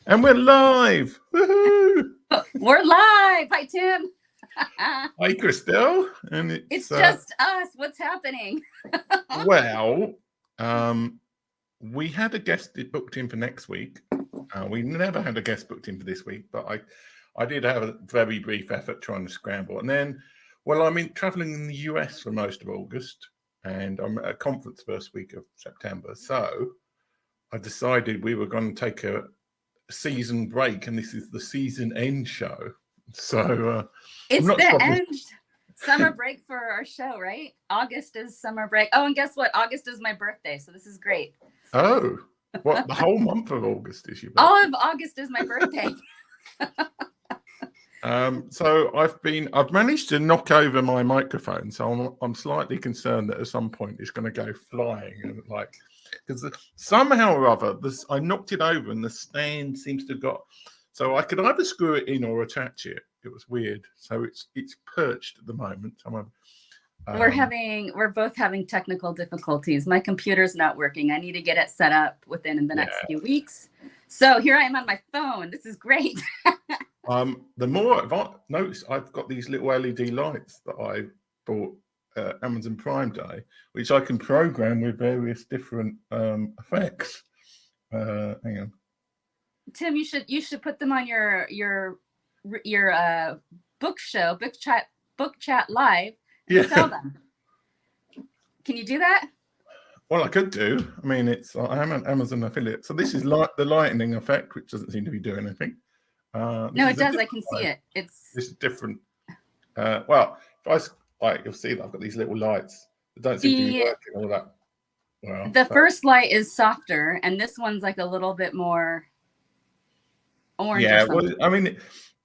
And we're live. Woohoo! We're live. Hi, Tim. Hi, Christelle. And it's just us. What's happening? Well, we had a guest booked in for next week. We never had a guest booked in for this week, but I did have a very brief effort trying to scramble. And then, well, I'm traveling in the US for most of August, and I'm at a conference first week of September. So I decided we were going to take a season break, and this is the season end show. So it's the end summer break for our show, right? August is summer break. Oh, and guess what? August is my birthday, so this is great. Oh, what, the whole month of August is your birthday? All of August is my birthday. So I've managed to knock over my microphone, so I'm slightly concerned that at some point it's going to go flying, and because somehow or other I knocked it over and the stand seems to have got, so I could either screw it in or attach it. It was weird. So it's perched at the moment. We're both having technical difficulties. My computer's not working. I need to get it set up within the next few weeks. So here I am on my phone. This is great. The more I've noticed, I've got these little LED lights that I bought Amazon Prime Day, which I can program with various different effects. Hang on, Tim, you should put them on your book chat live. And sell them. Can you do that? Well, I could do. I mean, I am an Amazon affiliate, so this is the lightning effect, which doesn't seem to be doing anything. No, it does. I can see it. This is different. Well, if you'll see that I've got these little lights that don't seem to be working all that well. The first light is softer, and this one's like a little bit more orange. Yeah, well, I mean,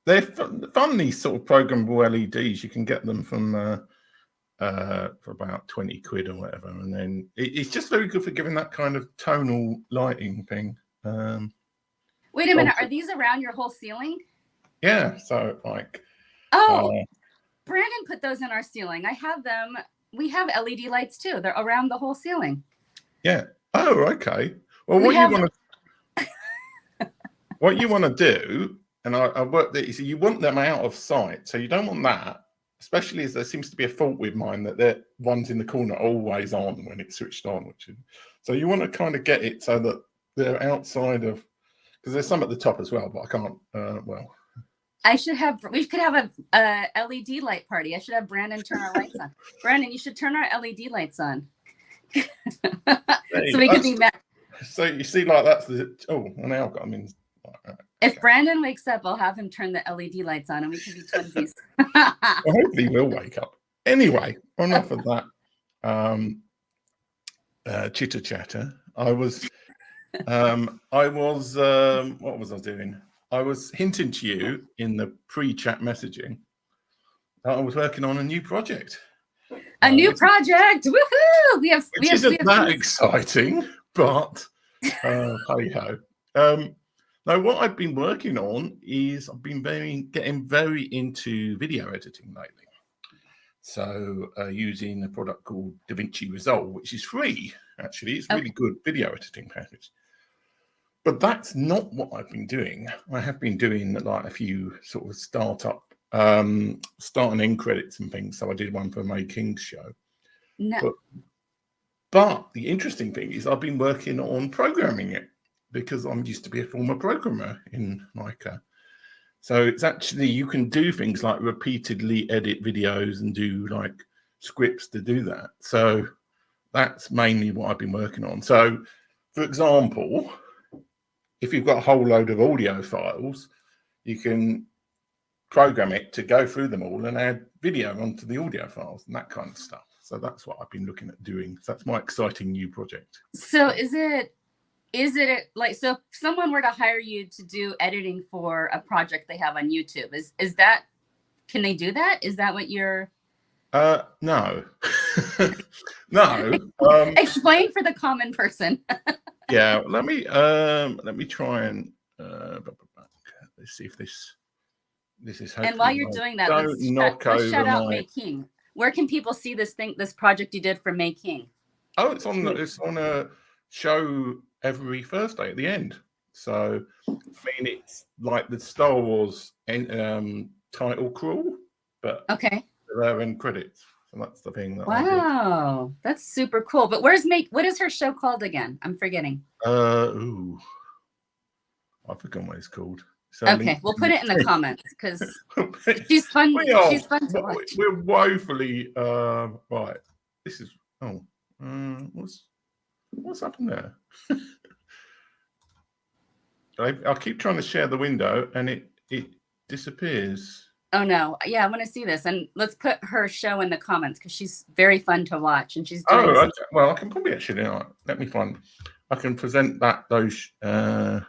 they're fun. These sort of programmable LEDs, you can get them from for about 20 quid or whatever, and then it's just very good for giving that kind of tonal lighting thing. Wait a minute, are these around your whole ceiling? Yeah, so Brandon put those in our ceiling. I have them. We have LED lights too. They're around the whole ceiling. Yeah. Oh, okay. Well, what you want to do, and I worked that you want them out of sight, so you don't want that. Especially as there seems to be a fault with mine that the ones in the corner are always on when it's switched on, so you want to kind of get it so that they're outside of, because there's some at the top as well, but I can't. We could have a LED light party. I should have Brandon turn our lights on. Brandon, you should turn our LED lights on. So we can be met. So you see, like that's now I've got them in. If Brandon wakes up, I'll have him turn the LED lights on and we can be twinsies. Well, hopefully we'll wake up. Anyway, enough of that chitter chatter. What was I doing? I was hinting to you in the pre-chat messaging that I was working on a new project. A new project! Woohoo! Which isn't that exciting, but hey ho. Now, what I've been working on is I've been getting very into video editing lately. So using a product called DaVinci Resolve, which is free, actually. It's a really good video editing package. But that's not what I've been doing. I have been doing like a few sort of start and end credits and things. So I did one for May King's show. No. But the interesting thing is I've been working on programming it, because I'm used to be a former programmer in Mica. So it's actually, you can do things like repeatedly edit videos and do like scripts to do that. So that's mainly what I've been working on. So for example, if you've got a whole load of audio files, you can program it to go through them all and add video onto the audio files and that kind of stuff. So that's what I've been looking at doing. So that's my exciting new project. So is it like, so if someone were to hire you to do editing for a project they have on YouTube, is that, can they do that? Is that what you're? No. No. Explain for the common person. Yeah, let me try and let's see if this is. And while you're doing that, let's shout out May King. Where can people see this project you did for May King? Oh, it's on a show every Thursday at the end. So, I mean, it's like the Star Wars title crawl, but okay. their end credits. So that's the thing that Wow, that's super cool. But what is her show called again? I'm forgetting. I forgot what it's called. So okay, we'll put it in the comments because she's fun. She's fun to watch. We're woefully right. This is what's happened there? I keep trying to share the window and it disappears. Oh no! Yeah, I want to see this, and let's put her show in the comments because she's very fun to watch, and she's doing. Okay. Well, I can probably actually. Let me find. I can present that those. I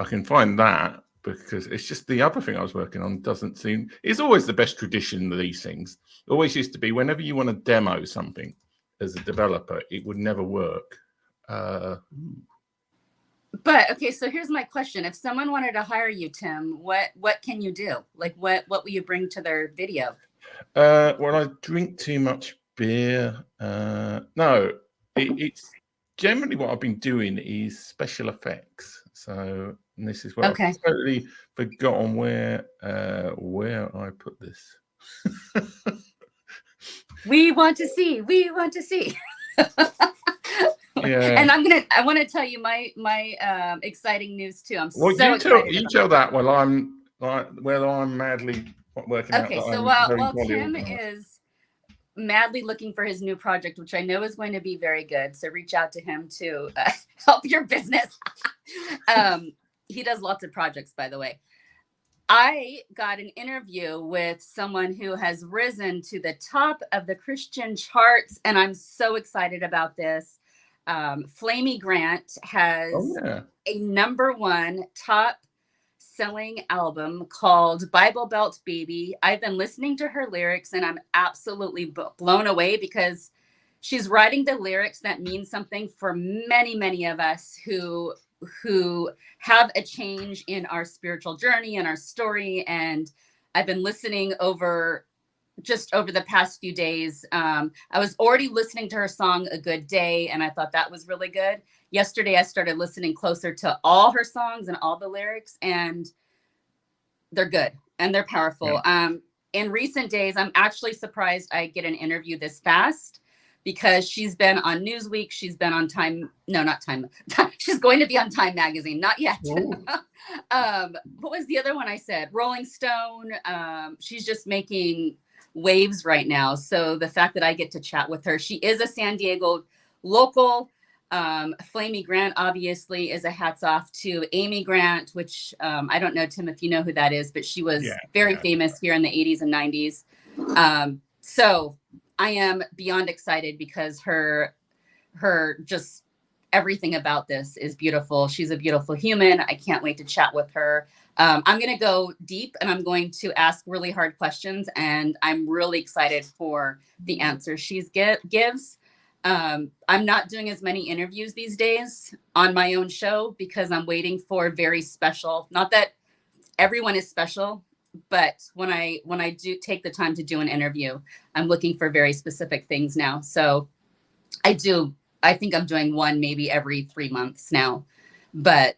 can find that because it's just the other thing I was working on doesn't seem. It's always the best tradition of these things. It always used to be whenever you want to demo something as a developer, it would never work. But okay, so here's my question: if someone wanted to hire you, Tim, what can you do? Like, what will you bring to their video? Well, I drink too much beer. No, it's generally what I've been doing is special effects. So this is where I've totally forgotten where I put this. We want to see. We want to see. Yeah. And I want to tell you my exciting news too. I'm so excited. You tell that while I'm madly working out. Okay, so while Tim is madly looking for his new project, which I know is going to be very good, so reach out to him to help your business. He does lots of projects, by the way. I got an interview with someone who has risen to the top of the Christian charts, and I'm so excited about this. Flamey Grant has a #1 top selling album called Bible Belt Baby. I've been listening to her lyrics and I'm absolutely blown away because she's writing the lyrics that mean something for many, many of us who have a change in our spiritual journey and our story. And I've been listening over the past few days. I was already listening to her song, A Good Day, and I thought that was really good. Yesterday, I started listening closer to all her songs and all the lyrics, and they're good and they're powerful. Yeah. In recent days, I'm actually surprised I get an interview this fast because she's been on Newsweek. She's been on not Time. She's going to be on Time Magazine. Not yet. What was the other one I said? Rolling Stone. She's just making waves right now. So the fact that I get to chat with her, she is a San Diego local. Flamey Grant obviously is a hats off to Amy Grant, which I don't know, Tim, if you know who that is, but she was very famous here in the 80s and 90s. So I am beyond excited because her just everything about this is beautiful. She's a beautiful human. I can't wait to chat with her. I'm going to go deep and I'm going to ask really hard questions, and I'm really excited for the answers she gives. I'm not doing as many interviews these days on my own show because I'm waiting for very special, not that everyone is special, but when I do take the time to do an interview, I'm looking for very specific things now. So I think I'm doing one maybe every 3 months now, but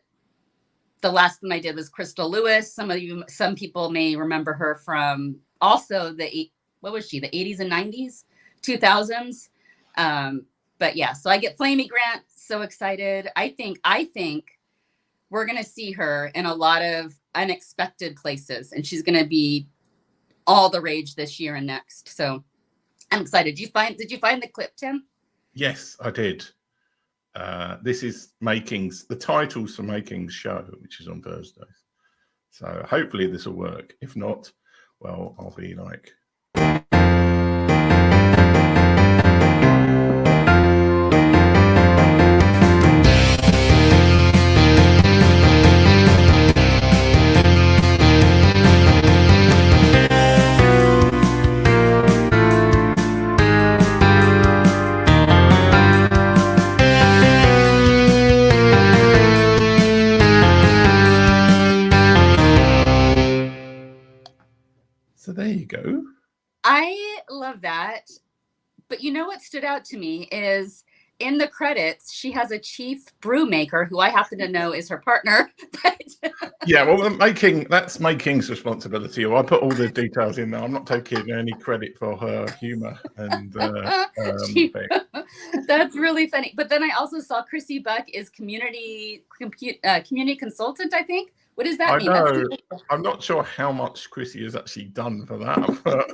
the last one I did was Crystal Lewis. Some people may remember her from also what was she? The 80s and 90s, 2000s. But yeah, so I get Flamey Grant. So excited. I think we're going to see her in a lot of unexpected places, and she's going to be all the rage this year and next. So I'm excited. Did you find the clip, Tim? Yes, I did. This is the titles for Making's show, which is on Thursdays. So hopefully this will work. If not, well, I'll be like, so there you go. I love that. But you know what stood out to me is in the credits, she has a chief brew maker who I happen to know is her partner. Yeah, well, that's Making's responsibility. I put all the details in there. I'm not taking any credit for her humor and thing. That's really funny. But then I also saw Chrissy Buck is community consultant, I think. What does that mean? I know. I'm not sure how much Chrissy has actually done for that, but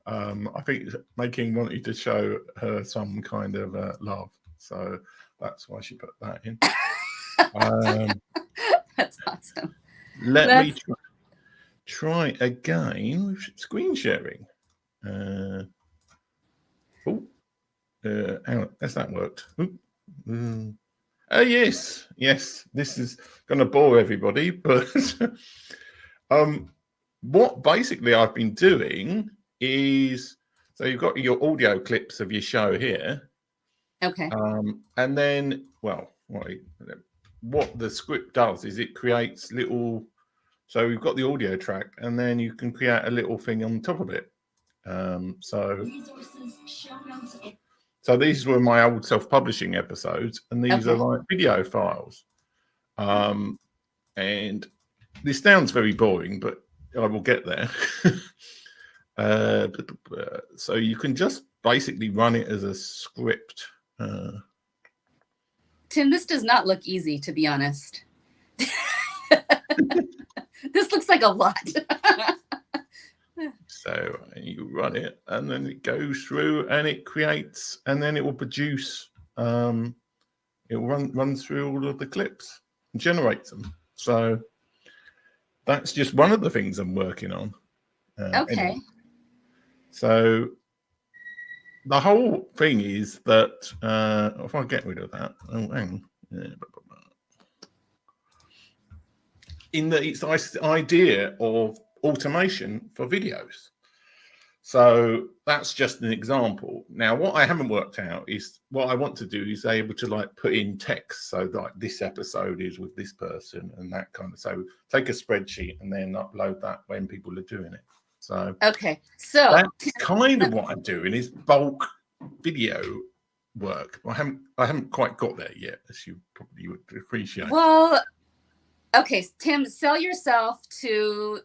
I think Making wanted to show her some kind of love, so that's why she put that in. That's awesome. Let me try again with screen sharing. Hang on, has that worked? Oh yes. This is going to bore everybody, but what basically I've been doing is, so you've got your audio clips of your show here. Okay. And then, well, what the script does is it creates little. So we've got the audio track, and then you can create a little thing on top of it. So these were my old self-publishing episodes, and these are like video files. And this sounds very boring, but I will get there. So you can just basically run it as a script. Tim, this does not look easy, to be honest. This looks like a lot. So you run it, and then it goes through, and it creates, and then it will produce. It will run through all of the clips and generate them. So that's just one of the things I'm working on. Anyway. So the whole thing is that if I get rid of that, hang on. It's this idea of automation for videos. So that's just an example. Now, what I haven't worked out is what I want to do is able to like put in text. So like this episode is with this person and that kind of. So take a spreadsheet and then upload that when people are doing it. So so that's kind of what I'm doing is bulk video work. I haven't quite got there yet, as you probably would appreciate. Well, okay, Tim, sell yourself to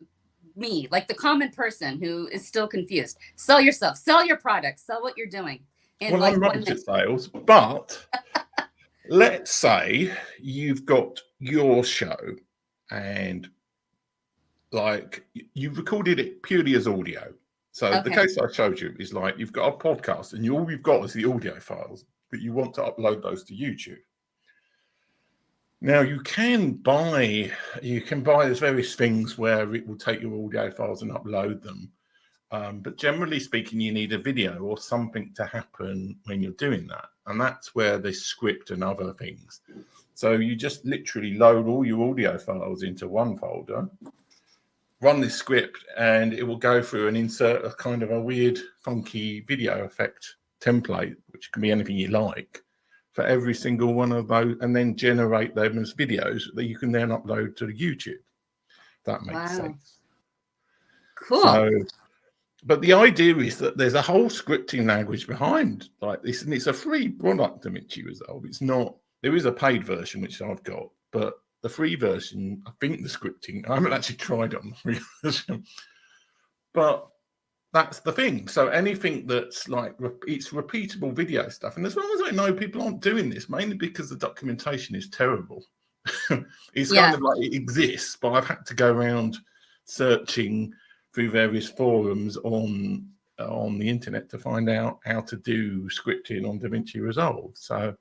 me, like the common person who is still confused. Sell yourself, sell your product, sell what you're doing. Well, I'm rubbish at sales, but let's say you've got your show and like you've recorded it purely as audio. So the case I showed you is like you've got a podcast and all you've got is the audio files, but you want to upload those to YouTube. Now you can buy there's various things where it will take your audio files and upload them. But generally speaking, you need a video or something to happen when you're doing that. And that's where the script and other things. So you just literally load all your audio files into one folder, run this script, and it will go through and insert a kind of a weird, funky video effect template, which can be anything you like, for every single one of those, and then generate them as videos that you can then upload to YouTube. That makes sense. Cool. So, but the idea is that there's a whole scripting language behind like this, and it's a free product, DaVinci Resolve. It's not, there is a paid version, which I've got, but the free version, I think the scripting, I haven't actually tried on the free version, but that's the thing. So anything that's like, it's repeatable video stuff. And as long as I know people aren't doing this, mainly because the documentation is terrible. It's kind of like it exists, but I've had to go around searching through various forums on the internet to find out how to do scripting on DaVinci Resolve. So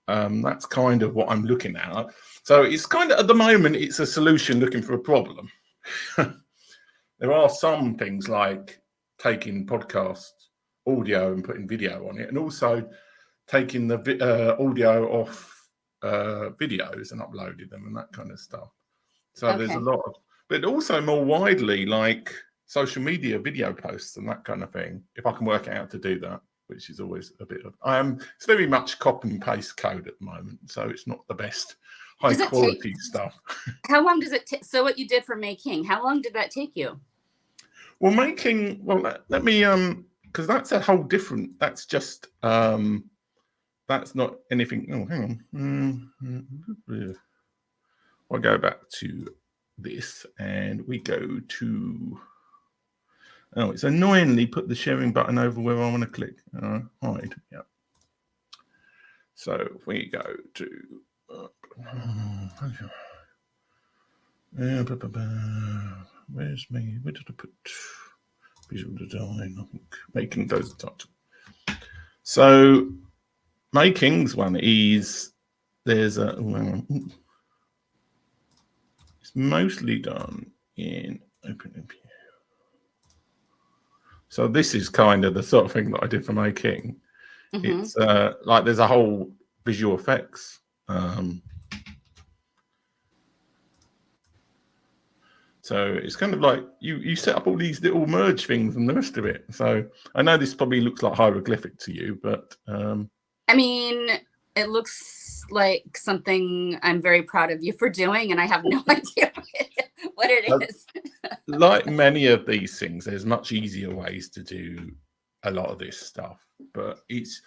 that's kind of what I'm looking at. So it's kind of, at the moment, it's a solution looking for a problem. There are some things like taking podcast audio and putting video on it, and also taking the audio off videos and uploading them and that kind of stuff. So there's a lot of, but also more widely like social media video posts and that kind of thing, if I can work out how to do that, which is always a bit of, it's very much copy and paste code at the moment, so it's not the best high quality stuff. How long does it take? So what you did for Making, how long did that take you? Well, Making, well, let me, because that's a whole different, that's just that's not anything. Oh, hang on. I'll go back to this and we go to. Oh, it's annoyingly put the sharing button over where I want to click. Hide. Yeah. So if we go to. Where's me? Where did I put visual design? I think making title. So makings one is there's a. It's mostly done in OpenMP. So this is kind of the sort of thing that I did for making. Mm-hmm. It's like there's a whole visual effects. So it's kind of like you set up all these little merge things and the rest of it. So I know this probably looks like hieroglyphic to you, but I mean, it looks like something I'm very proud of you for doing, and I have no idea what it is. Like many of these things, there's much easier ways to do a lot of this stuff. But it's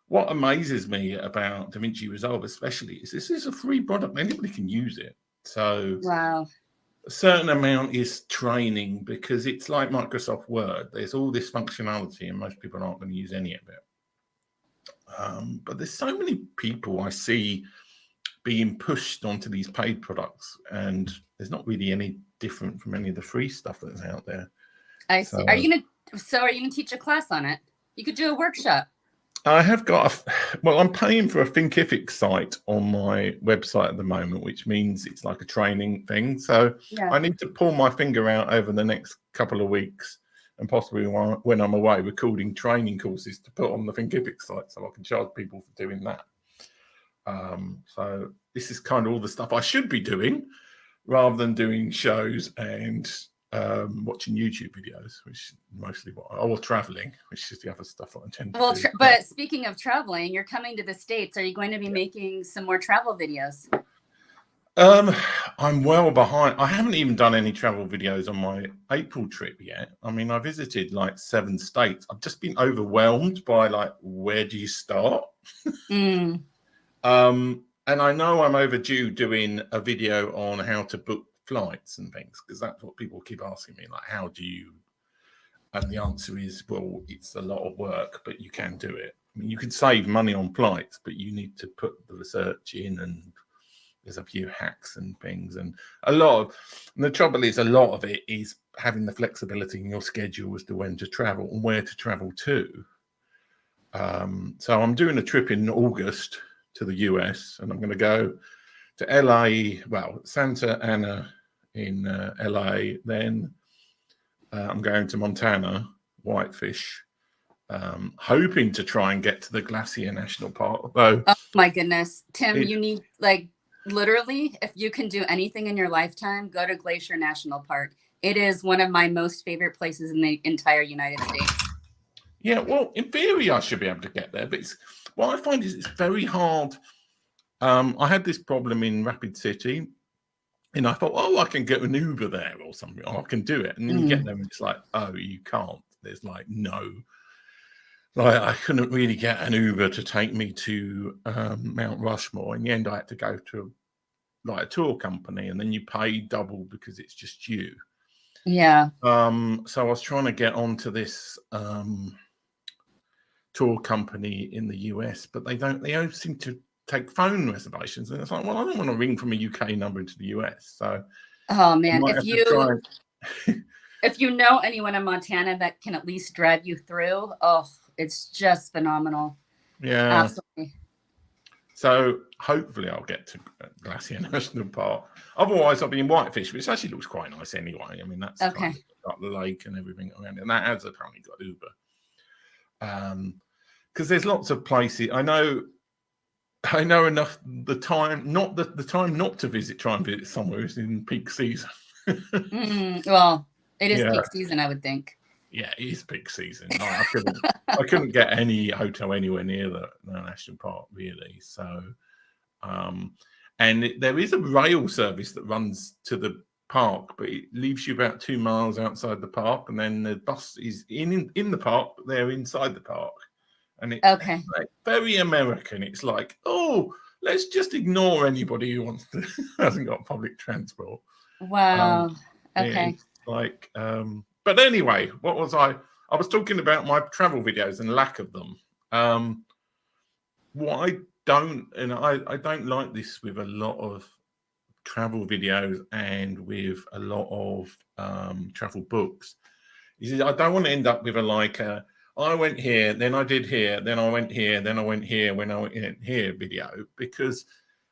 what amazes me about DaVinci Resolve, especially, is this is a free product. Anybody can use it. So wow. A certain amount is training because it's like Microsoft Word. There's all this functionality, and most people aren't going to use any of it. But there's so many people I see being pushed onto these paid products, and there's not really any different from any of the free stuff that's out there. I see. Are you gonna teach a class on it? You could do a workshop. I have got I'm paying for a Thinkific site on my website at the moment, which means it's like a training thing. So yeah. I need to pull my finger out over the next couple of weeks and possibly when I'm away recording training courses to put on the Thinkific site so I can charge people for doing that. So this is kind of all the stuff I should be doing rather than doing shows and watching YouTube videos, which is mostly or traveling, which is the other stuff that I tend to do. But speaking of traveling, you're coming to the States. Are you going to be making some more travel videos? I'm well behind. I haven't even done any travel videos on my April trip yet. I mean, I visited like 7 states. I've just been overwhelmed by like, where do you start? And I know I'm overdue doing a video on how to book flights and things, because that's what people keep asking me, like, how do you? And the answer is, well, it's a lot of work, but you can do it. I mean, you can save money on flights, but you need to put the research in, and there's a few hacks and things, and the trouble is, a lot of it is having the flexibility in your schedule as to when to travel and where to travel to. So I'm doing a trip in August to the US, and I'm going to go to LA, Santa Ana in LA, then I'm going to Montana, Whitefish, hoping to try and get to the Glacier National Park. Though, oh my goodness, Tim, you need, like, literally, if you can do anything in your lifetime, go to Glacier National Park. It is one of my most favorite places in the entire United States. Yeah, well, in theory, I should be able to get there, but what I find is it's very hard. I had this problem in Rapid City, and I thought, I can get an Uber there or something. I can do it. And then you get there and it's like, oh, you can't. There's like I couldn't really get an Uber to take me to Mount Rushmore. In the end, I had to go to like a tour company, and then you pay double because it's just you. Yeah. So I was trying to get onto this tour company in the US, but they don't seem to take phone reservations, and it's like, well, I don't want to ring from a UK number into the US. So, oh man, if you know anyone in Montana that can at least drive you through, it's just phenomenal. Yeah, absolutely. So hopefully I'll get to Glacier National Park. Otherwise, I'll be in Whitefish, which actually looks quite nice anyway. I mean, that's okay. Kind of got the lake and everything around it, and that has apparently got Uber. Because there's lots of places I know enough. The time not to try and visit somewhere is in peak season. Well, it is peak season, I would think. Yeah, it is peak season. I couldn't get any hotel anywhere near the national park, really. So, and there is a rail service that runs to the park, but it leaves you about 2 miles outside the park, and then the bus is in the park, but they're inside the park. and it's Okay. like very American. It's like, oh, let's just ignore anybody who wants to hasn't got public transport. Wow. Okay. It's like, but anyway, what was I? I was talking about my travel videos and lack of them. What I don't, and I don't like this with a lot of travel videos and with a lot of travel books. Is I don't want to end up with a like I went here, then I did here, then I went here, then I went here when I went here video, because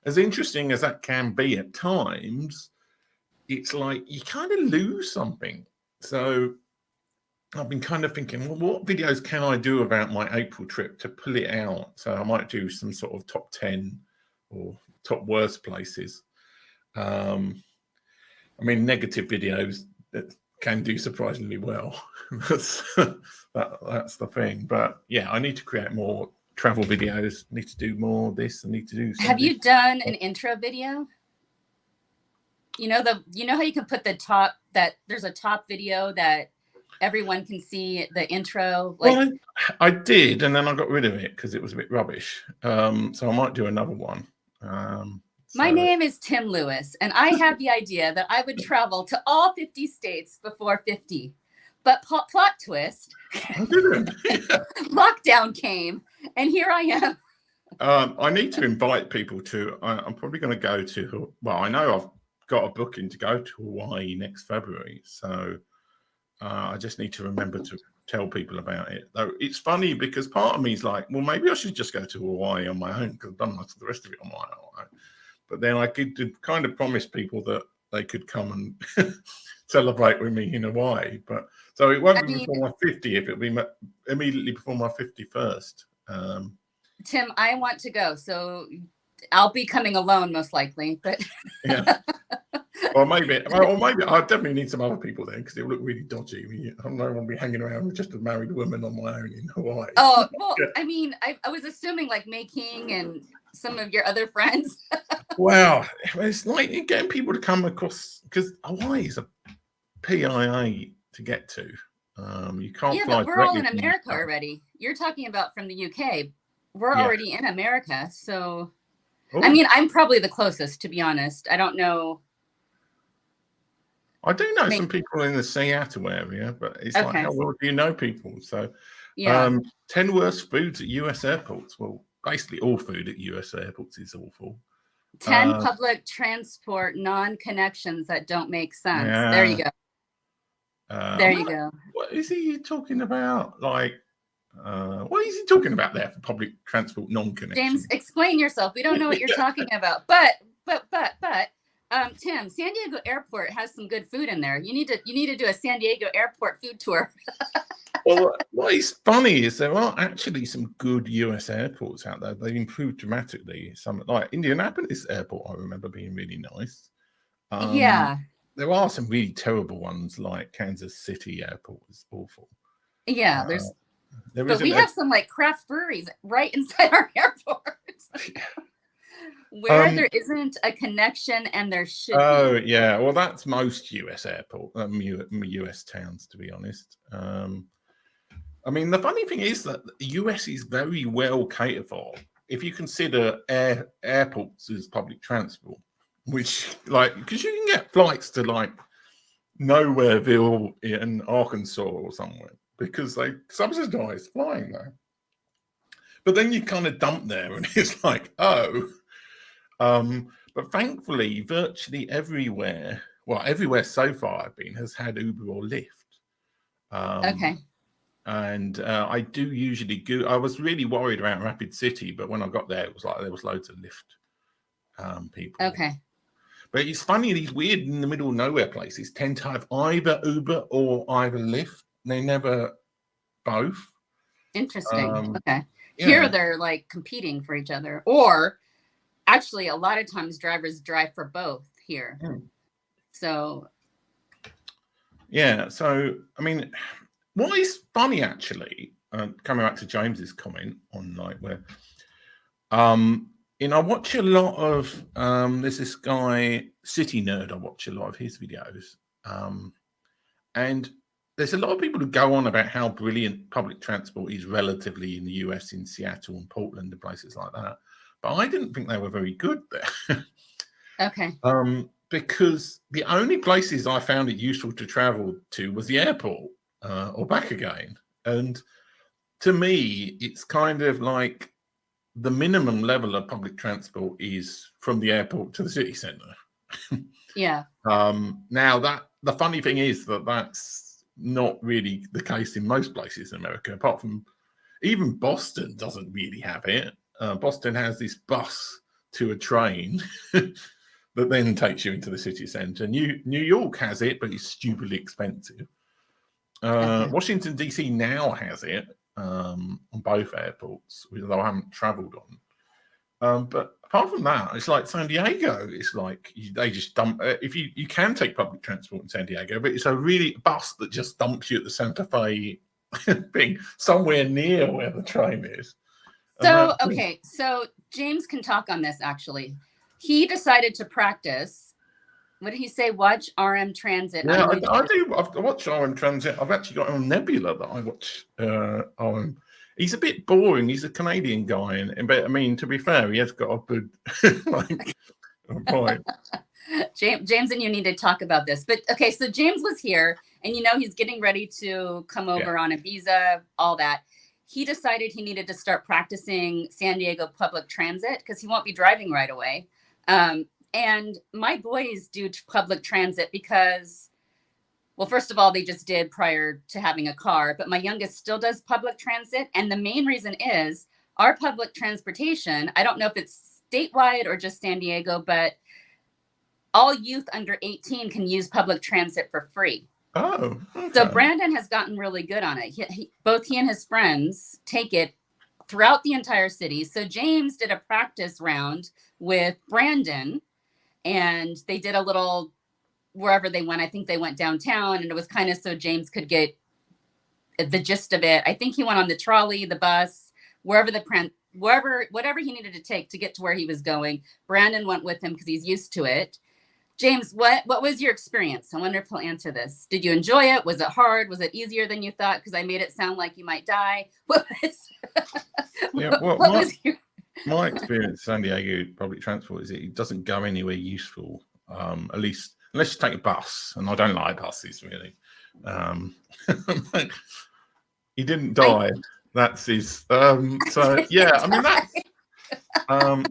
as interesting as that can be at times, it's like you kind of lose something. So I've been kind of thinking, well, what videos can I do about my April trip to pull it out? So I might do some sort of top 10 or top worst places. I mean, negative videos that can do surprisingly well. that's the thing. But yeah, I need to create more travel videos. Need to do more of this. I need to do something. Have you done an intro video? You know how you can put the top, that there's a top video that everyone can see the intro. Like, well, I did, and then I got rid of it because it was a bit rubbish. So I might do another one. My name is Tim Lewis, and I had the idea that I would travel to all 50 states before 50. But plot twist, lockdown came, and here I am. I need to invite people to, I'm probably going to go to, well, I know I've got a booking to go to Hawaii next February. So I just need to remember to tell people about it. Though it's funny because part of me is like, well, maybe I should just go to Hawaii on my own because I've done most of the rest of it on my own. But then I could kind of promise people that they could come and celebrate with me in Hawaii. But so it won't be before my 50th. It'll be immediately before my 51st. Tim, I want to go, so I'll be coming alone most likely. But yeah. Or maybe I definitely need some other people there because it will look really dodgy. I don't want to be hanging around with just a married woman on my own in Hawaii. Oh, well, I mean, I was assuming like May King and some of your other friends. Well, it's like getting people to come across, because Hawaii is a PIA to get to. You can't fly. But we're all in America already. You're talking about from the UK. We're already in America. So, I mean, I'm probably the closest, to be honest. I don't know. I do know some people in the Seattle area, but it's like, how well do you know people? So, 10 worst foods at US airports. Well, basically all food at US airports is awful. 10 public transport non-connections that don't make sense. There you go. There you go. What is he talking about? Like, what is he talking about there for public transport non-connections? James, explain yourself. We don't know what you're talking about. But Tim, San Diego Airport has some good food in there. You need to do a San Diego Airport food tour. Well, what is funny is there are actually some good US airports out there. They've improved dramatically. Some like Indianapolis Airport, I remember being really nice. There are some really terrible ones, like Kansas City Airport is awful. Yeah, but we have some like craft breweries right inside our airport. Where there isn't a connection and there should be. Oh, yeah. Well, that's most US airport, US towns, to be honest. I mean, the funny thing is that the US is very well catered for if you consider airports as public transport, which, like, because you can get flights to, like, Nowhereville in Arkansas or somewhere because they subsidize flying there. But then you kind of dump there and it's like, oh. But thankfully, virtually everywhere so far I've been has had Uber or Lyft. And I do usually go. I was really worried about Rapid City, but when I got there, it was like there was loads of Lyft people. Okay. But it's funny, these weird in the middle of nowhere places tend to have either Uber or either Lyft. They never both. Interesting. Okay. Yeah. Here they're like competing for each other, or actually a lot of times drivers drive for both here. So. Yeah. So, I mean, what is funny actually, coming back to James's comment on like where, I watch a lot of, there's this guy, City Nerd, I watch a lot of his videos. And there's a lot of people who go on about how brilliant public transport is relatively in the US, in Seattle and Portland and places like that. But I didn't think they were very good there. Okay. Because the only places I found it useful to travel to was the airport or back again. And to me, it's kind of like the minimum level of public transport is from the airport to the city centre. Yeah. Now, the funny thing is that that's not really the case in most places in America, apart from even Boston doesn't really have it. Boston has this bus to a train that then takes you into the city centre. New York has it, but it's stupidly expensive. Washington, D.C. now has it on both airports, although I haven't travelled on. But apart from that, it's like San Diego. It's like they just dump. If you can take public transport in San Diego, but it's a really bus that just dumps you at the Santa Fe thing, somewhere near where the train is. So, okay, so James can talk on this, actually. He decided to practice. What did he say? Watch RM Transit. Yeah, I do. I've watched RM Transit. I've actually got on Nebula that I watch. RM. He's a bit boring. He's a Canadian guy, but I mean, to be fair, he has got a good point. James and you need to talk about this. But okay, so James was here, and he's getting ready to come over on a visa, all that. He decided he needed to start practicing San Diego public transit because he won't be driving right away. And my boys do public transit because, well, first of all, they just did prior to having a car, but my youngest still does public transit. And the main reason is our public transportation, I don't know if it's statewide or just San Diego, but all youth under 18 can use public transit for free. Oh, okay. So Brandon has gotten really good on it. Both he and his friends take it throughout the entire city. So James did a practice round with Brandon, and they did a little wherever they went. I think they went downtown, and it was kind of so James could get the gist of it. I think he went on the trolley, the bus, whatever he needed to take to get to where he was going. Brandon went with him because he's used to it. James, what was your experience? I wonder if he'll answer this. Did you enjoy it? Was it hard? Was it easier than you thought? Because I made it sound like you might die. My experience San Diego public transport is it doesn't go anywhere useful, at least unless you take a bus, and I don't like buses really. He didn't die. That's his. So yeah, I mean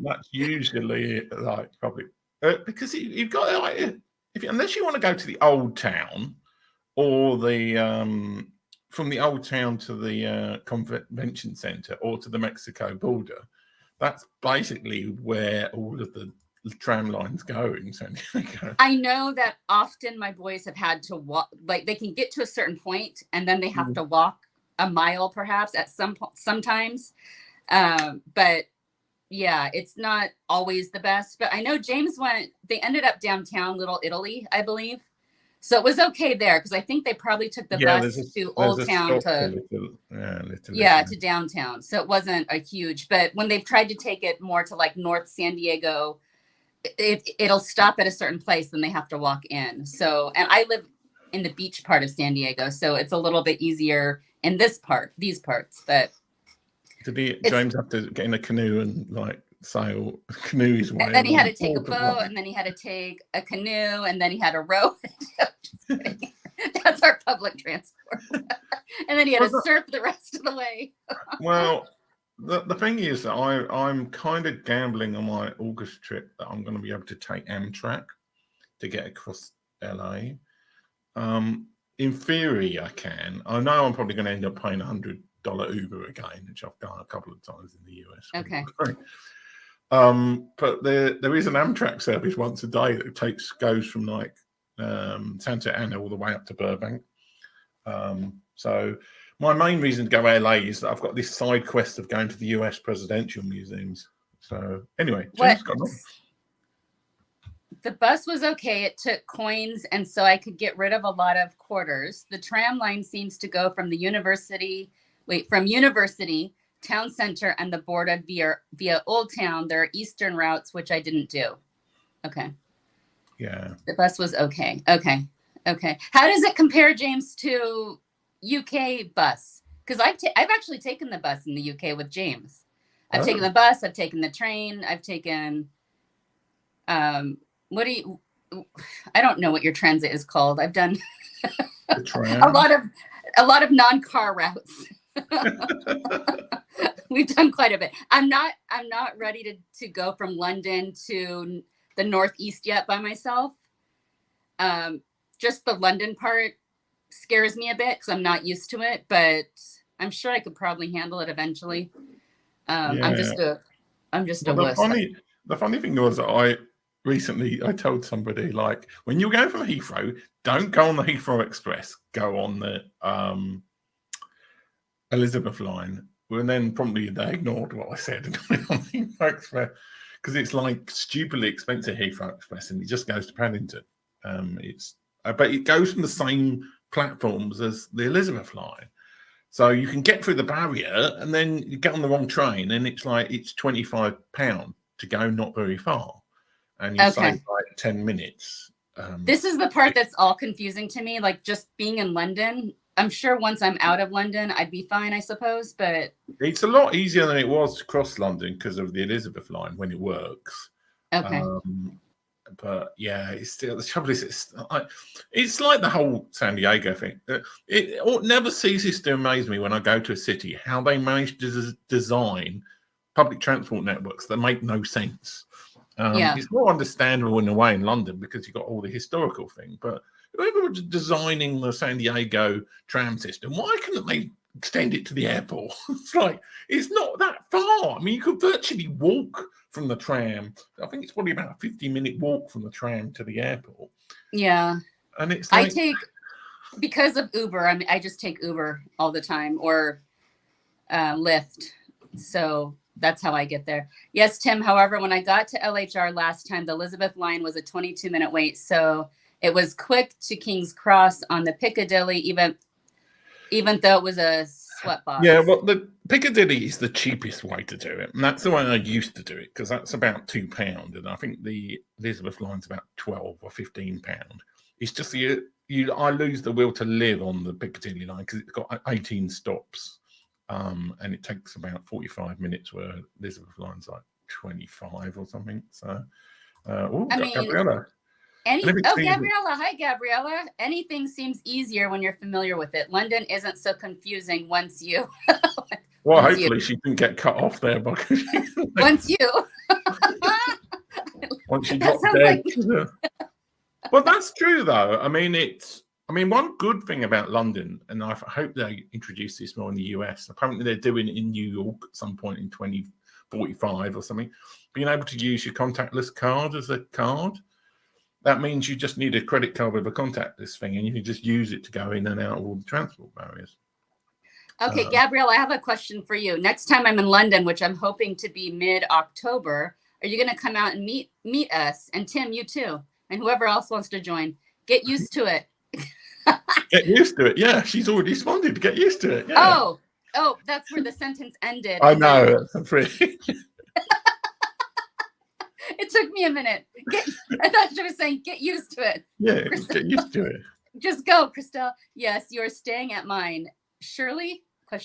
that's usually like public. Because you've got like, unless you want to go to the old town or the from the old town to the convention center or to the Mexico border, that's basically where all of the tram lines go in San Diego. I know that often my boys have had to walk, like they can get to a certain point and then they have to walk a mile perhaps at sometimes, but yeah, it's not always the best, but I know James they ended up downtown Little Italy, I believe. So it was okay there because I think they probably took the bus to Old Town to downtown. So it wasn't a huge, but when they've tried to take it more to like North San Diego, it'll stop at a certain place and they have to walk in. So, and I live in the beach part of San Diego, so it's a little bit easier in these parts, but did James have to get in a canoe and like sail canoe his way? And then he had to take a boat, and then he had to take a canoe, and then he had to row. Just kidding. That's our public transport. And then he had to surf the rest of the way. Well, the thing is that I'm kind of gambling on my August trip that I'm going to be able to take Amtrak to get across LA. In theory, I can. I know I'm probably going to end up paying $100 Uber again, which I've done a couple of times in the US. Okay. But there is an Amtrak service once a day that goes from like Santa Ana all the way up to Burbank. So my main reason to go to LA is that I've got this side quest of going to the US presidential museums. So anyway, James got on. The bus was okay. It took coins, and so I could get rid of a lot of quarters. The tram line seems to go from University, Town Center, and the border via Old Town. There are eastern routes, which I didn't do. Okay. Yeah. The bus was okay. Okay. Okay. How does it compare, James, to UK bus? Because I've actually taken the bus in the UK with James. I've taken the bus. I've taken the train. I've taken what do you? I don't know what your transit is called. I've done The tram. a lot of non-car routes. We've done quite a bit. I'm not ready to go from London to the Northeast yet by myself. Just the London part scares me a bit because I'm not used to it, but I'm sure I could probably handle it eventually. I'm just a wuss. The funny thing was that I told somebody, like, when you're going from Heathrow, don't go on the Heathrow Express, go on the Elizabeth line. And then probably they ignored what I said and went on the Heathrow Express because it's like stupidly expensive Heathrow Express and it just goes to Paddington. But it goes from the same platforms as the Elizabeth line. So you can get through the barrier and then you get on the wrong train and it's £25 to go not very far. And you save like 10 minutes. This is the part that's all confusing to me. Like just being in London, I'm sure once I'm out of London, I'd be fine, I suppose. But it's a lot easier than it was to cross London because of the Elizabeth line when it works. Okay. But yeah, it's still the trouble is it's like the whole San Diego thing. It never ceases to amaze me when I go to a city how they manage to design public transport networks that make no sense. It's more understandable in a way in London because you've got all the historical thing. But whoever was designing the San Diego tram system, why couldn't they extend it to the airport? It's not that far. I mean, you could virtually walk from the tram. I think it's probably about a 50-minute walk from the tram to the airport. Yeah. And it's like, because of Uber, I just take Uber all the time or Lyft. So that's how I get there. Yes, Tim. However, when I got to LHR last time, the Elizabeth line was a 22-minute wait. So it was quick to King's Cross on the Piccadilly, even though it was a sweatbox. Yeah, well, the Piccadilly is the cheapest way to do it. And that's the way I used to do it because that's about £2. And I think the Elizabeth line's about £12 or £15. It's just I lose the will to live on the Piccadilly line because it's got 18 stops. And it takes about 45 minutes where Elizabeth line's like 25 or something. So, Gabriella. Gabriella. Hi, Gabriella. Anything seems easier when you're familiar with it. London isn't so confusing once you... Well, hopefully she didn't get cut off there. Once you... Once she dropped dead. Well, that's true, though. I mean, one good thing about London, and I hope they introduce this more in the US, apparently they're doing it in New York at some point in 2045 or something, being able to use your contactless card as a card. That means you just need a credit card with a contactless thing, and you can just use it to go in and out of all the transport barriers. Okay, Gabrielle, I have a question for you. Next time I'm in London, which I'm hoping to be mid-October, are you going to come out and meet us? And Tim, you too, and whoever else wants to join. Get used to it. Get used to it. Yeah, she's already responded. Get used to it. Yeah. Oh, that's where the sentence ended. I know. That's pretty. It took me a minute. I thought she was saying, get used to it. Yeah, get used to it. Just go, Christelle. Yes, you're staying at mine. Shirley? ? Yeah,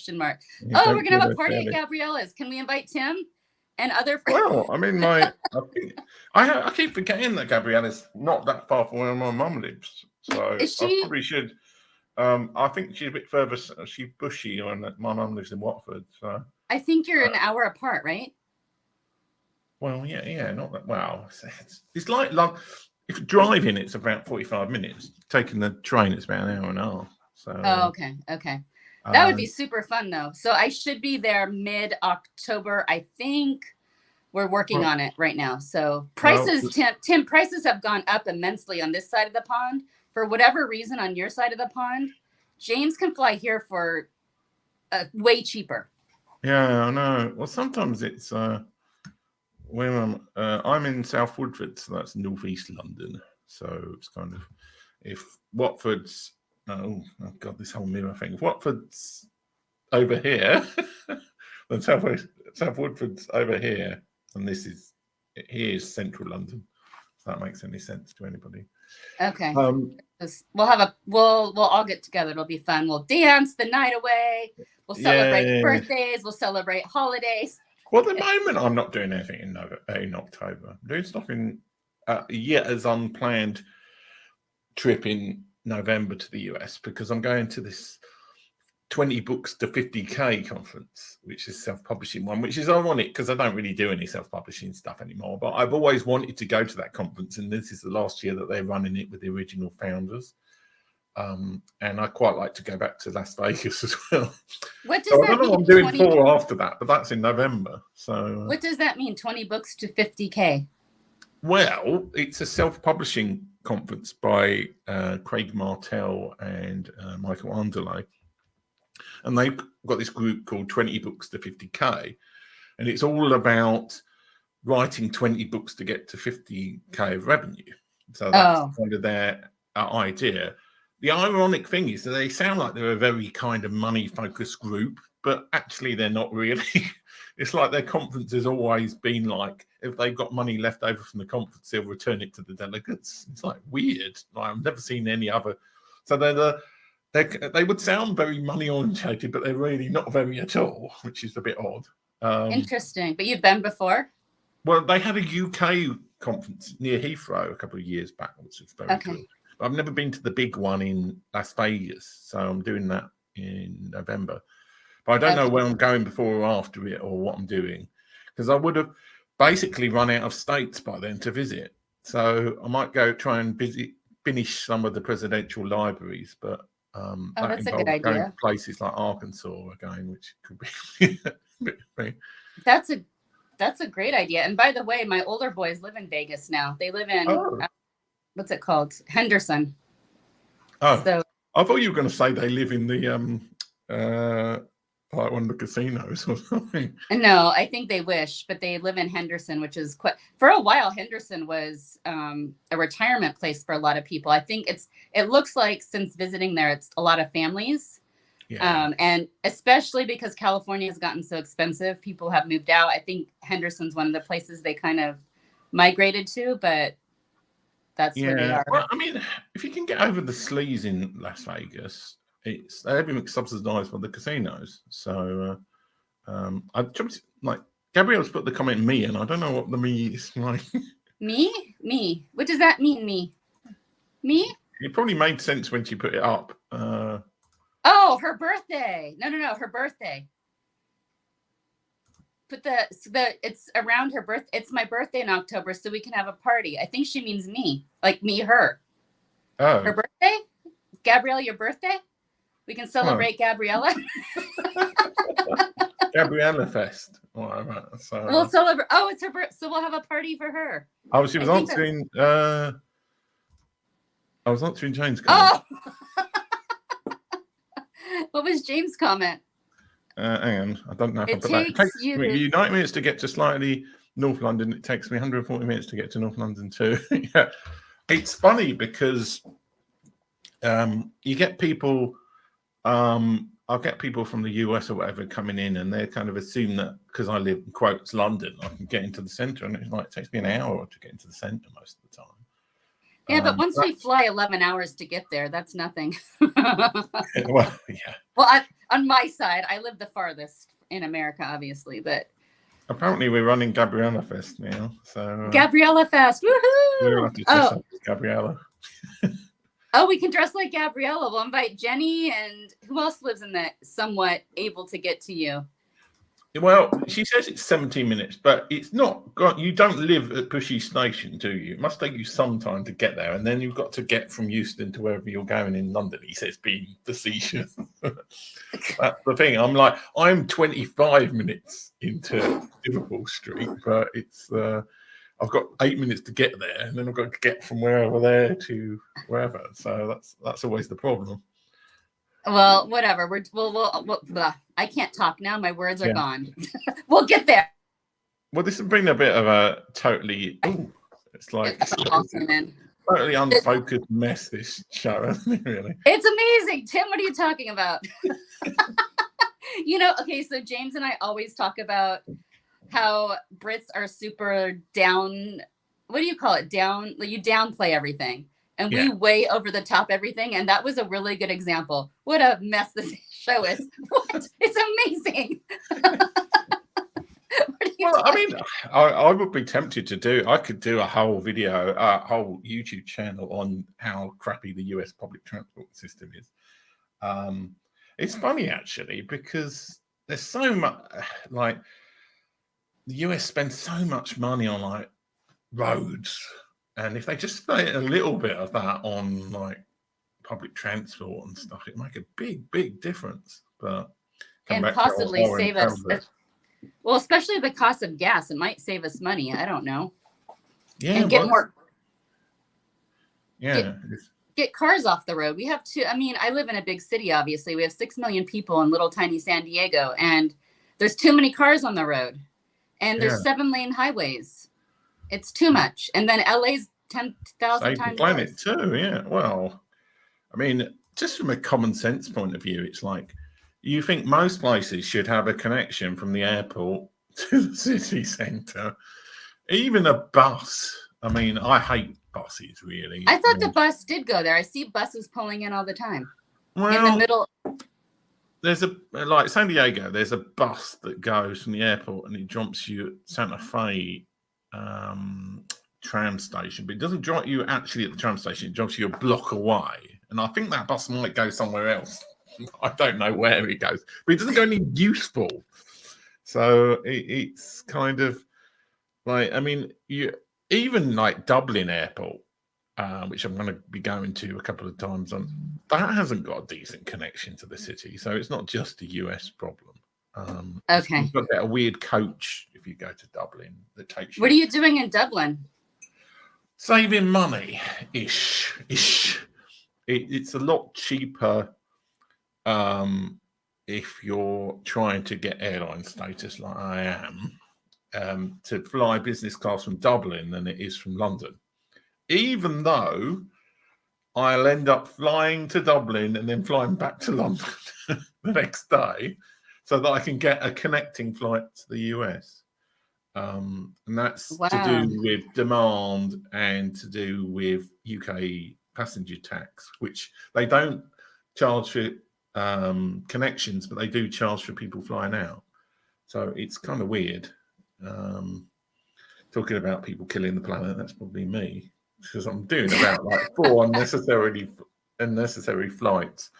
we're going to have a party at Gabriella's. Can we invite Tim and other friends? Well, I mean, I keep forgetting that Gabriella's not that far from where my mum lives. So I probably should. I think she's a bit further. She's bushy, and my mum lives in Watford. So I think you're an hour apart, right? Well, yeah, not that. Well, it's like if driving, it's about 45 minutes. Taking the train, it's about an hour and a half. So. Okay. That would be super fun, though. So I should be there mid-October. I think we're working on it right now. So prices, Tim, prices have gone up immensely on this side of the pond. For whatever reason, on your side of the pond, James can fly here for way cheaper. Yeah, I know. Well, sometimes it's when I'm in South Woodford, so that's northeast London. So it's kind of if Watford's oh god, this whole mirror thing. If Watford's over here, then South Woodford's over here, and here's central London. if that makes any sense to anybody. Okay. We'll all get together. It'll be fun. We'll dance the night away. We'll celebrate birthdays. We'll celebrate holidays. Well, at the moment, I'm not doing anything in October. I'm doing stuff in yet as unplanned trip in November to the US, because I'm going to this 20 books to 50K conference, which is self-publishing one, which is ironic because I don't really do any self-publishing stuff anymore. But I've always wanted to go to that conference, and this is the last year that they're running it with the original founders. And I quite like to go back to Las Vegas as well. What does that mean? I'm doing 4 after that, but that's in November. So what does that mean? 20 books to 50K? Well, it's a self-publishing conference by Craig Martell and Michael Underlay. And they've got this group called 20 Books to 50K. And it's all about writing 20 books to get to 50K of revenue. So that's kind of their idea. The ironic thing is that they sound like they're a very kind of money-focused group, but actually they're not really. It's like their conference has always been like, if they've got money left over from the conference, they'll return it to the delegates. It's like weird. Like, I've never seen any other. So they would sound very money-orientated, but they're really not very at all, which is a bit odd. Interesting. But you've been before? Well, they had a UK conference near Heathrow a couple of years back, which is very good. I've never been to the big one in Las Vegas, so I'm doing that in November. But I don't know where I'm going before or after it, or what I'm doing, because I would have basically run out of states by then to visit. So I might go try and finish some of the presidential libraries, but that's a good idea. Going to places like Arkansas again, which could be a bit. That's a great idea. And by the way, my older boys live in Vegas now. They live in what's it called? Henderson. Oh, so, I thought you were going to say they live in the like one of the casinos or something. No, I think they wish, but they live in Henderson, which is quite. For a while, Henderson was a retirement place for a lot of people. I think it looks like since visiting there, it's a lot of families. Yeah. And especially because California has gotten so expensive, people have moved out. I think Henderson's one of the places they kind of migrated to, but that's where they are. Well, I mean, if you can get over the sleaze in Las Vegas, it's everything's subsidized by the casinos. So I jumped, like, Gabrielle's put the comment "me," and I don't know what the "me" is like. Me. What does that mean? Me. It probably made sense when she put it up. Oh, her birthday. No, her birthday. Put it's around her birth. It's my birthday in October, so we can have a party. I think she means me, like me, her. Oh. Her birthday? Gabrielle, your birthday? We can celebrate Gabriella. Gabriella Fest. Whatever. So we'll celebrate. Oh, it's her birthday, so we'll have a party for her. Oh, she was answering. I was answering James' comment. Oh. What was James' comment? Hang on, I don't know if I put that. It takes me 90 minutes to get to slightly North London. It takes me 140 minutes to get to North London too. Yeah, it's funny because you get people. I'll get people from the US or whatever coming in, and they kind of assume that because I live in quotes London, I can get into the centre, and it's like it takes me an hour to get into the centre most of the time. Yeah, but once we fly 11 hours to get there, that's nothing. Well, yeah. Well, on my side, I live the farthest in America, obviously, but apparently we're running Gabriella Fest now. So Gabriella Fest, woohoo! We'll have to dress up as Gabriella. Oh, we can dress like Gabriella. We'll invite Jenny, and who else lives in that somewhat able to get to you? Well, she says it's 17 minutes, but it's not. You don't live at Bushy Station, do you? It must take you some time to get there, and then you've got to get from Euston to wherever you're going in London. He says, being facetious. That's the thing. I'm like, I'm 25 minutes into Liverpool Street, but it's I've got 8 minutes to get there, and then I've got to get from wherever there to wherever. So that's always the problem. Well, whatever. We'll I can't talk now. My words are gone. We'll get there. Well, this has been a bit of a totally. It's like totally unfocused mess. This show, isn't it, really? It's amazing, Tim. What are you talking about? Okay. So James and I always talk about how Brits are super down what do you call it? You downplay everything. And we Yeah. way over the top everything. And that was a really good example. What a mess this show is. What? It's amazing. Well, I mean, I would be tempted to do. I could do a whole video, a whole YouTube channel on how crappy the US public transport system is. It's funny actually because there's so much. Like the US spends so much money on like roads, and if they just spent a little bit of that on like public transport and stuff, it'd make a big difference. But and possibly save us. Well, especially the cost of gas, it might save us money. I don't know. Yeah, and get more. Yeah. Get cars off the road. We have to. I mean, I live in a big city. Obviously, we have 6 million people in little tiny San Diego, and there's too many cars on the road, and there's 7-lane highways. It's too much. And then LA's 10,000 times. The planet too. Yeah. Well, I mean, just from a common sense point of view, it's like. You think most places should have a connection from the airport to the city centre, even a bus. I mean, I hate buses really. I thought the bus did go there. I see buses pulling in all the time. Well, in the middle. There's like San Diego. There's a bus that goes from the airport and it jumps you at Santa Fe tram station, but it doesn't drop you actually at the tram station. It drops you a block away, and I think that bus might go somewhere else. I don't know where it goes, but it doesn't go any useful. So it's kind of like, I mean, even like Dublin Airport, which I'm going to be going to a couple of times on, that hasn't got a decent connection to the city. So it's not just a US problem. Okay. You've got to get a weird coach if you go to Dublin that takes you. What are you doing in Dublin? Saving money ish. It's a lot cheaper. If you're trying to get airline status like I am, to fly business class from Dublin than it is from London, even though I'll end up flying to Dublin and then flying back to London the next day so that I can get a connecting flight to the US. And that's to do with demand and to do with UK passenger tax, which they don't charge for connections, but they do charge for people flying out. So it's kind of weird. Talking about people killing the planet, that's probably me, because I'm doing about like 4 unnecessary flights.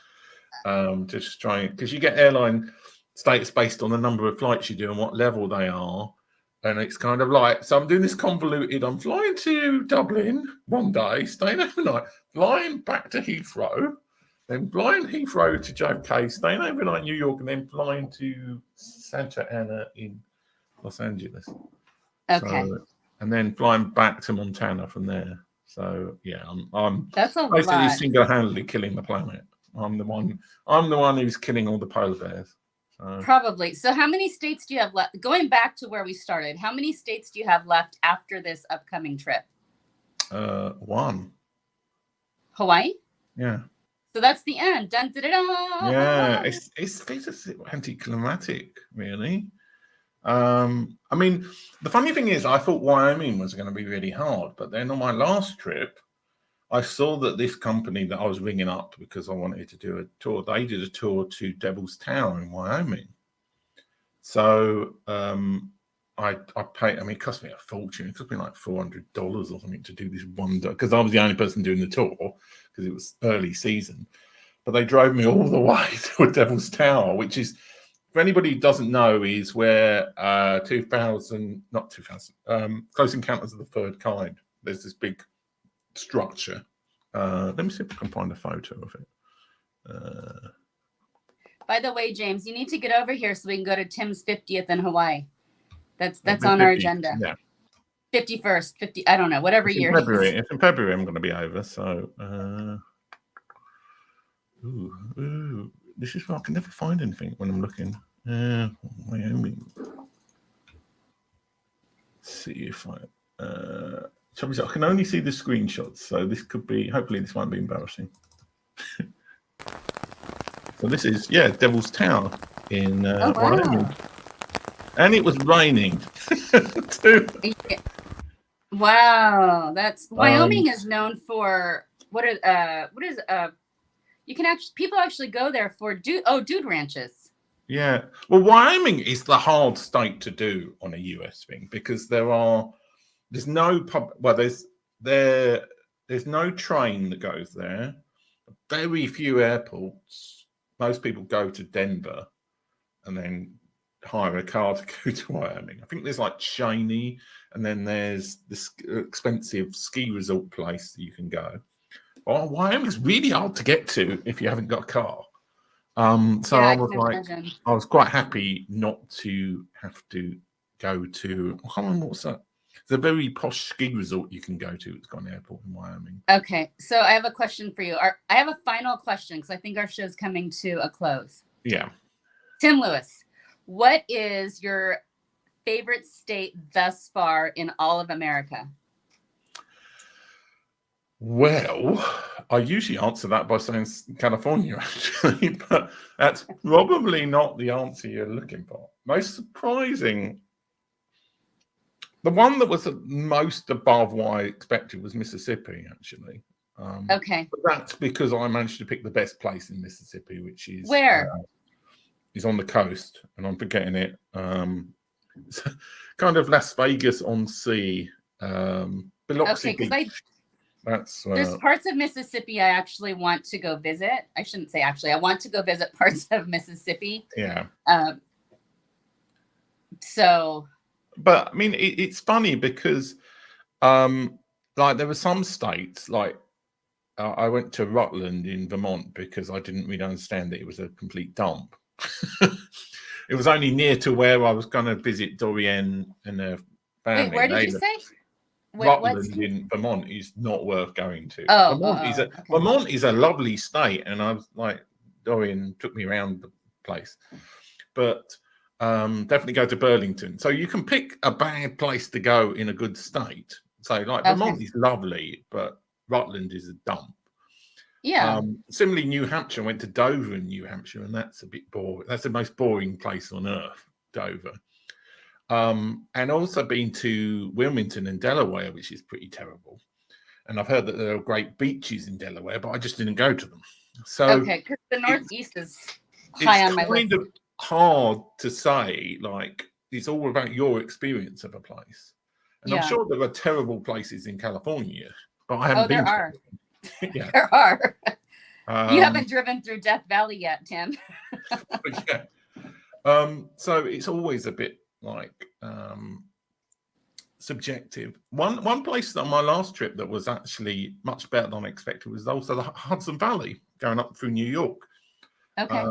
Just trying, because you get airline status based on the number of flights you do and what level they are. And it's kind of like, so I'm doing this convoluted. I'm flying to Dublin one day, staying overnight, flying back to Heathrow, then flying Heathrow to JFK, staying overnight in New York, and then flying to Santa Ana in Los Angeles. Okay. So, and then flying back to Montana from there. So yeah, I'm that's a basically lot. single-handedly killing the planet. I'm the one who's killing all the polar bears. So. Probably. So how many states do you have left? Going back to where we started, how many states do you have left after this upcoming trip? 1. Hawaii? Yeah. So that's the end. Dun, da, da, da. Yeah, it's anticlimactic, really. I mean, the funny thing is, I thought Wyoming was going to be really hard, but then on my last trip, I saw that this company that I was ringing up because I wanted to do a tour, they did a tour to Devil's Tower in Wyoming. So I paid, I mean, it cost me a fortune. It cost me like $400 or something to do this one day, because I was the only person doing the tour because it was early season. But they drove me all the way to Devil's Tower, which is, for anybody who doesn't know, is where Close Encounters of the Third Kind. There's this big structure. Let me see if I can find a photo of it. By the way, James, you need to get over here so we can go to Tim's 50th in Hawaii. That's on 50, our agenda. Yeah. 51st, 50, I don't know, whatever it's year. It's in February I'm going to be over. So, this is why I can never find anything when I'm looking. Wyoming. Let's see if I can only see the screenshots, so this could be, hopefully this won't be embarrassing. So this is, Devil's Tower in Wyoming. And it was raining too. Wow, that's Wyoming is known for what is you can actually people actually go there for dude ranches. Yeah. Well, Wyoming is the hard state to do on a US thing because there's no there's no train that goes there. Very few airports. Most people go to Denver and then hire a car to go to Wyoming. I think there's like Cheney, and then there's this expensive ski resort place that you can go. Oh, Wyoming's really hard to get to if you haven't got a car. So Yeah, I I was can like, imagine. I was quite happy not to have to go to. I can't remember what's that. It's a very posh ski resort you can go to. It's got an airport in Wyoming. Okay, so I have a question for you. I have a final question because I think our show's coming to a close. Yeah. Tim Lewis, what is your favorite state thus far in all of America? Well, I usually answer that by saying California, actually, but that's probably not the answer you're looking for. Most surprising, the one that was the most above what I expected was Mississippi, actually. Okay. But that's because I managed to pick the best place in Mississippi, which is where? Is on the coast, and I'm forgetting it. It's kind of Las Vegas on sea, Biloxi Okay, because Beach. That's there's parts of Mississippi I actually want to go visit. I shouldn't say actually. I want to go visit parts of Mississippi. Yeah. So. But I mean, it's funny because, like, there were some states like I went to Rutland in Vermont because I didn't really understand that it was a complete dump. It was only near to where I was going to visit Dorian and her family. Wait, where did you say? Rutland in Vermont is not worth going to. Okay. Vermont is a lovely state, and I was like, Dorian took me around the place, but definitely go to Burlington. So you can pick a bad place to go in a good state. So like Vermont is lovely, but Rutland is a dump. Yeah. Similarly, New Hampshire. I went to Dover in New Hampshire, and that's a bit boring. That's the most boring place on earth, Dover. And also been to Wilmington in Delaware, which is pretty terrible. And I've heard that there are great beaches in Delaware, but I just didn't go to them. So okay, because the Northeast is high on my list. It's kind of hard to say. Like, it's all about your experience of a place. And I'm sure there are terrible places in California, but I haven't been. There are. Yeah. There are. You haven't driven through Death Valley yet, Tim. Yeah. So it's always a bit like subjective. One place on my last trip that was actually much better than I expected was also the Hudson Valley, going up through New York. Okay.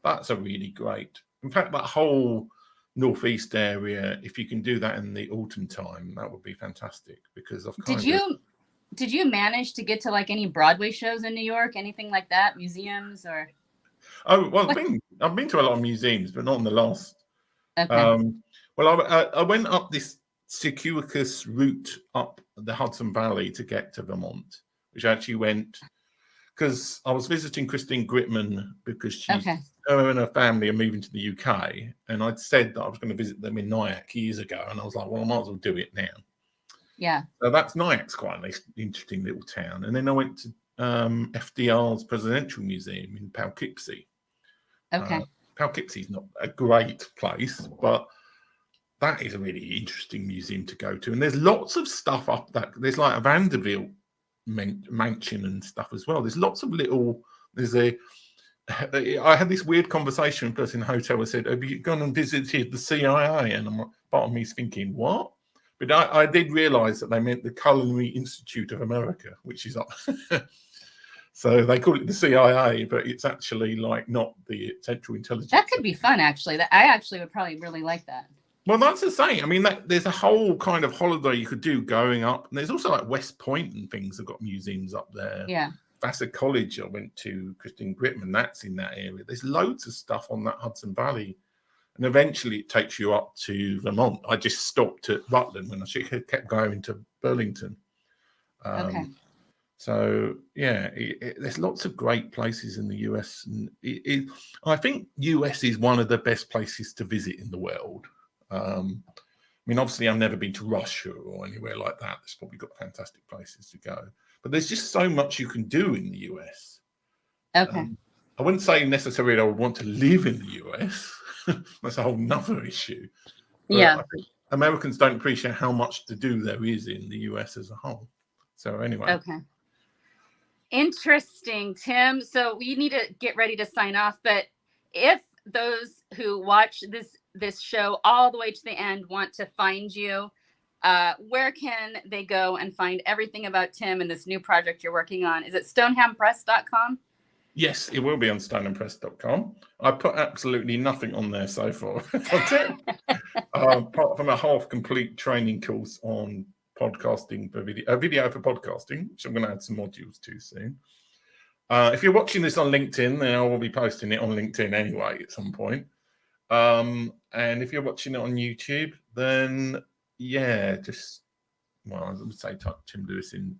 That's a really great. In fact, that whole northeast area, if you can do that in the autumn time, that would be fantastic because I've Did you manage to get to like any Broadway shows in New York, anything like that, museums or? Oh, well, I've been to a lot of museums, but not on the last. Okay. Well, I went up this circuitous route up the Hudson Valley to get to Vermont, which actually went because I was visiting Christine Gritman because her and her family are moving to the UK, and I'd said that I was going to visit them in Nyack years ago, and I was like, well, I might as well do it now. Yeah. So that's Nyack's quite an interesting little town. And then I went to FDR's Presidential Museum in Poughkeepsie. Okay. Poughkeepsie's not a great place, but that is a really interesting museum to go to. And there's lots of stuff up that. There's like a Vanderbilt mansion and stuff as well. There's lots of little. I had this weird conversation with a person in the hotel who said, have you gone and visited the CIA? And part of me is thinking, what? But I did realise that they meant the Culinary Institute of America, which is up. So they call it the CIA, but it's actually like not the Central Intelligence. That could be fun, actually. I actually would probably really like that. Well, that's the same. I mean, there's a whole kind of holiday you could do going up. And there's also like West Point and things have got museums up there. Yeah. Vassar College I went to, Christine Gritman, that's in that area. There's loads of stuff on that Hudson Valley. And eventually it takes you up to Vermont. I just stopped at Rutland when I kept going to Burlington. Okay. So, yeah, there's lots of great places in the US. And I think US is one of the best places to visit in the world. I mean, obviously, I've never been to Russia or anywhere like that. It's probably got fantastic places to go. But there's just so much you can do in the US. Okay. I wouldn't say necessarily I would want to live in the US. That's a whole nother issue. But Yeah. I think Americans don't appreciate how much to do there is in the US as a whole. So anyway. Okay. Interesting, Tim. So we need to get ready to sign off. But if those who watch this show all the way to the end want to find you, where can they go and find everything about Tim and this new project you're working on? Is it stonehampress.com? Yes, it will be on stoneandpress.com. I put absolutely nothing on there so far. Apart from a half-complete training course on podcasting for video, a video for podcasting, which I'm going to add some modules to soon. If you're watching this on LinkedIn, then I will be posting it on LinkedIn anyway at some point. And if you're watching it on YouTube, then yeah, I would say type Tim Lewis in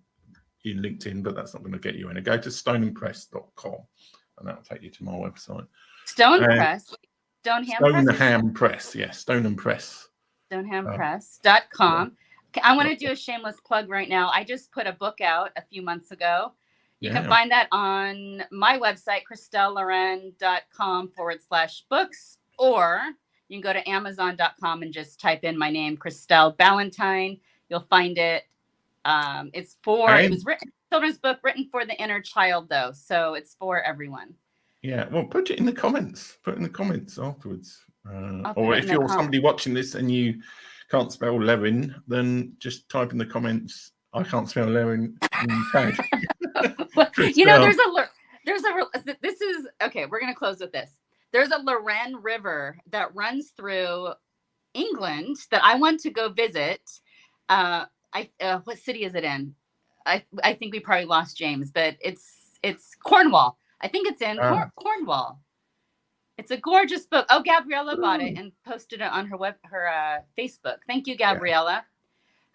LinkedIn, but that's not going to get you in. Go to stoneandpress.com and that'll take you to my website. Stoneham Press, yes, Stone and Press. Stonehampress.com. I want to do a shameless plug right now. I just put a book out a few months ago. You can find that on my website, christelleloren.com/books, or you can go to amazon.com and just type in my name, Christelle Ballantyne. You'll find it. It was written children's book written for the inner child, though, so it's for everyone. Yeah, well, put it in the comments. Put it in the comments afterwards. Or if you're somebody watching this and you can't spell Lewin, then just type in the comments, I can't spell Lewin. You know, this is okay. We're gonna close with this. There's a Lorraine River that runs through England that I want to go visit. What city is it in? I think we probably lost James, but it's Cornwall. I think it's in Cornwall. It's a gorgeous book. Oh, Gabriella bought it and posted it on her Facebook. Thank you, Gabriella.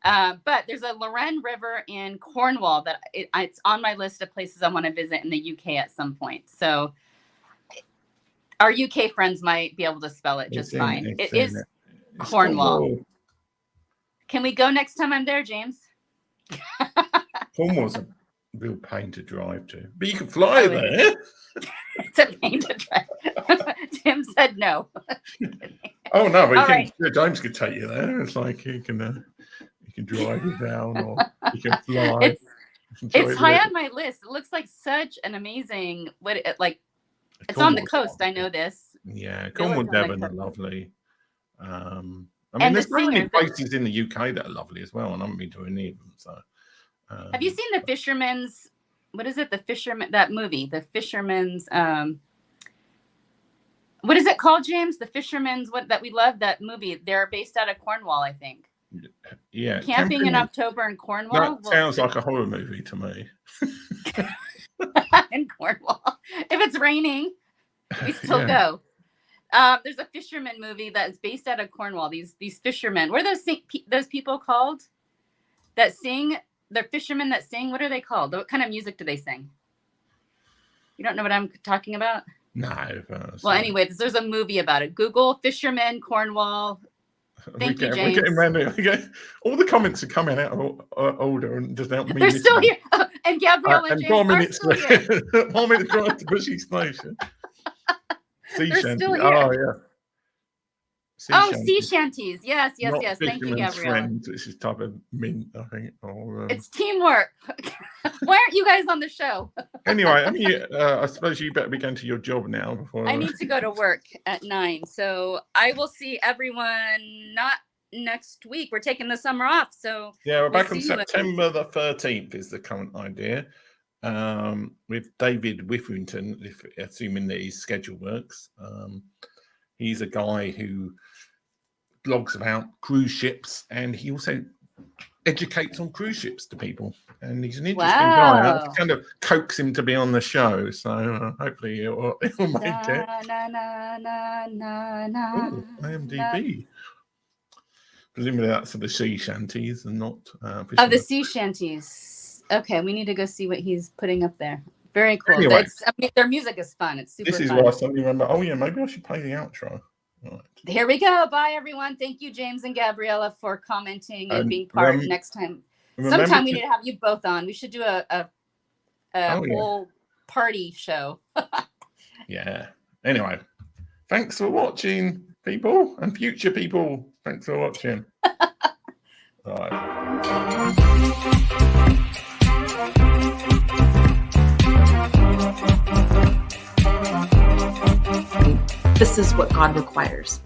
But there's a Lorraine River in Cornwall that it's on my list of places I want to visit in the UK at some point. So our UK friends might be able to spell it just fine. It is Cornwall. Can we go next time I'm there, James? Cornwall's a real pain to drive to, but you can fly there. It's a pain to drive. Tim said no. Oh no, but James could take you there. It's like you can drive you down, or you can fly. It's high on my list. It looks like such an amazing. It's on the coast. I know this. Yeah, Cornwall, Devon are lovely. I mean, there's so many places in the UK that are lovely as well, and I haven't been to any of them. So, have you seen The Fisherman's? What is it? The Fisherman, that movie, The Fisherman's. What is it called, James? The Fisherman's, that we love, that movie. They're based out of Cornwall, I think. Yeah. Camping in October in Cornwall. That sounds like a horror movie to me. In Cornwall. If it's raining, we still go. There's a fisherman movie that's based out of Cornwall. These fishermen. What are those people called that sing? They're fishermen that sing. What are they called? What kind of music do they sing? You don't know what I'm talking about? No. Well, anyways, there's a movie about it. Google Fishermen Cornwall. Thank you, James. We're getting random. All the comments are coming out older and just out. They're still here. Oh, and Gabriella and James 4 minutes are still here. 4 minutes drive to Bushy Station. Sea They're shanty. still here. Oh yeah. Sea shanties. Yes. Thank you, Gabriella. Friends. This is type of mint, I think. It's teamwork. Why aren't you guys on the show? Anyway, I mean, I suppose you better be going to your job now. Before I need to go to work at 9, so I will see everyone not next week. We're taking the summer off, so yeah, we're back on September the 13th. Is the current idea. With David Witherington, assuming that his schedule works. He's a guy who blogs about cruise ships, and he also educates on cruise ships to people. And he's an interesting guy. I kind of coax him to be on the show, so hopefully he'll make it. IMDb. Presumably that's for the sea shanties and not. The sea shanties. Okay, we need to go see what he's putting up there. Very cool. Anyway, their music is fun. It's super fun. This is why I suddenly remember, oh yeah, maybe I should play the outro. Right. Here we go. Bye, everyone. Thank you, James and Gabriella, for commenting and being part. Next time, sometime we need to have you both on. We should do a whole party show. Yeah. Anyway, thanks for watching, people, and future people. Thanks for watching. All right. This is what God requires.